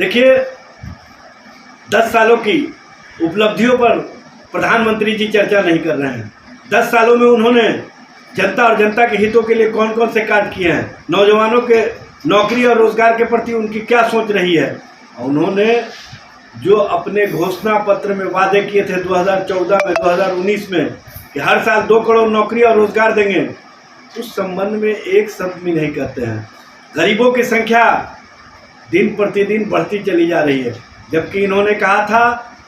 देखिए, 10 सालों की उपलब्धियों पर प्रधानमंत्री जी चर्चा नहीं कर रहे हैं। 10 सालों में उन्होंने जनता और जनता के हितों के लिए कौन कौन से कार्य किए हैं, नौजवानों के नौकरी और रोजगार के प्रति उनकी क्या सोच रही है। उन्होंने जो अपने घोषणा पत्र में वादे किए थे 2014 में, 2019 में कि हर साल 2 करोड़ नौकरी और रोजगार देंगे, उस संबंध में एक शब्द भी नहीं कहते हैं। गरीबों की संख्या दिन प्रतिदिन बढ़ती चली जा रही है, जबकि इन्होंने कहा था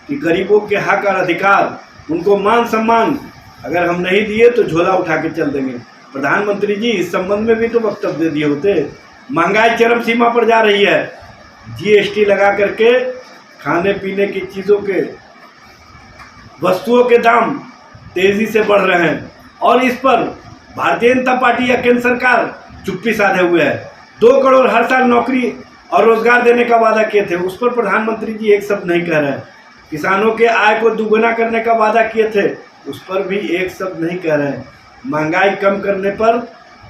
कि गरीबों के हक और अधिकार, उनको मान सम्मान अगर हम नहीं दिए तो झोला उठा के चल देंगे। प्रधानमंत्री जी इस संबंध में भी तो वक्तव्य दे दिए होते। महंगाई चरम सीमा पर जा रही है, जीएसटी लगा करके खाने पीने की चीज़ों के वस्तुओं के दाम तेज़ी से बढ़ रहे हैं और इस पर भारतीय जनता पार्टी या केंद्र सरकार चुप्पी साधे हुए है। 2 करोड़ हर साल नौकरी और रोजगार देने का वादा किए थे, उस पर प्रधानमंत्री जी एक शब्द नहीं कह रहे हैं। किसानों के आय को दुगुना करने का वादा किए थे, उस पर भी एक शब्द नहीं कह रहे हैं। महंगाई कम करने पर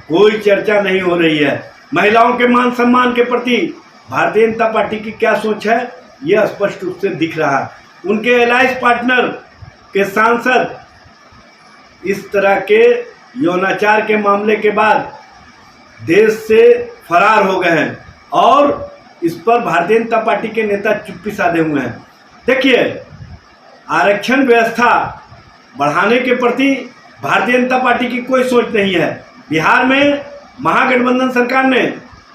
कोई चर्चा नहीं हो रही है। महिलाओं के मान सम्मान के प्रति भारतीय जनता पार्टी की क्या सोच है, यह स्पष्ट रूप से दिख रहा है। उनके एलायंस पार्टनर के सांसद इस तरह के यौनाचार के मामले के बाद देश से फरार हो गए हैं और इस पर भारतीय जनता पार्टी के नेता चुप्पी साधे हुए हैं। देखिए, आरक्षण व्यवस्था बढ़ाने के प्रति भारतीय जनता पार्टी की कोई सोच नहीं है। बिहार में महागठबंधन सरकार ने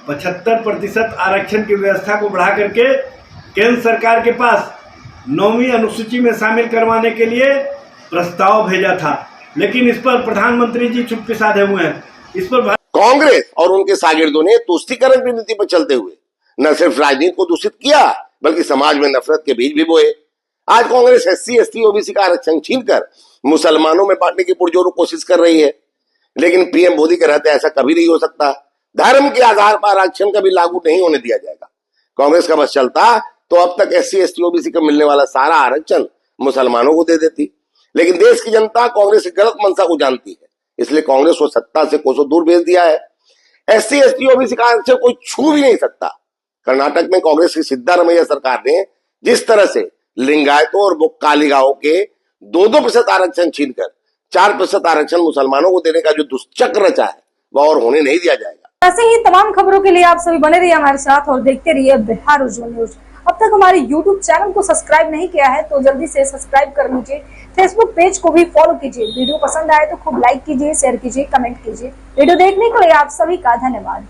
75% आरक्षण की व्यवस्था को बढ़ा करके केंद्र सरकार के पास 9वीं अनुसूची में शामिल करवाने के लिए प्रस्ताव भेजा था, लेकिन इस पर प्रधानमंत्री जी चुप्पी साधे हुए हैं। इस पर कांग्रेस और उनके शागिर्दों ने तुष्टीकरण की नीति पर चलते हुए न सिर्फ राजनीति को दूषित किया, बल्कि समाज में नफरत के बीज भी बोए। आज कांग्रेस SC, ST, OBC का आरक्षण छीनकर मुसलमानों में बांटने की पुरजोर कोशिश कर रही है, लेकिन पीएम मोदी के रहते ऐसा कभी नहीं हो सकता। धर्म के आधार पर आरक्षण कभी लागू नहीं होने दिया जाएगा। कांग्रेस का बस चलता तो अब तक SC, ST, OBC को मिलने वाला सारा आरक्षण मुसलमानों को दे देती, लेकिन देश की जनता कांग्रेस की गलत मंशा को जानती है, इसलिए कांग्रेस को सत्ता से कोसों दूर भेज दिया है। SC, ST, OBC का आरक्षण कोई छू भी नहीं सकता। कर्नाटक में कांग्रेस की सिद्धारमैया सरकार ने जिस तरह से लिंगायतों और कालीगांव के 2% आरक्षण छीनकर 4% आरक्षण मुसलमानों को देने का जो दुष्चक्र रचा है, वह और होने नहीं दिया जाएगा। ऐसे ही तमाम खबरों के लिए आप सभी बने रहिए हमारे साथ और देखते रहिए बिहार उज्जवल न्यूज। अब तक हमारे YouTube चैनल को सब्सक्राइब नहीं किया है तो जल्दी से सब्सक्राइब कर लीजिए। फेसबुक पेज को भी फॉलो कीजिए। वीडियो पसंद आए तो खूब लाइक कीजिए, शेयर कीजिए, कमेंट कीजिए। वीडियो देखने के लिए आप सभी का धन्यवाद।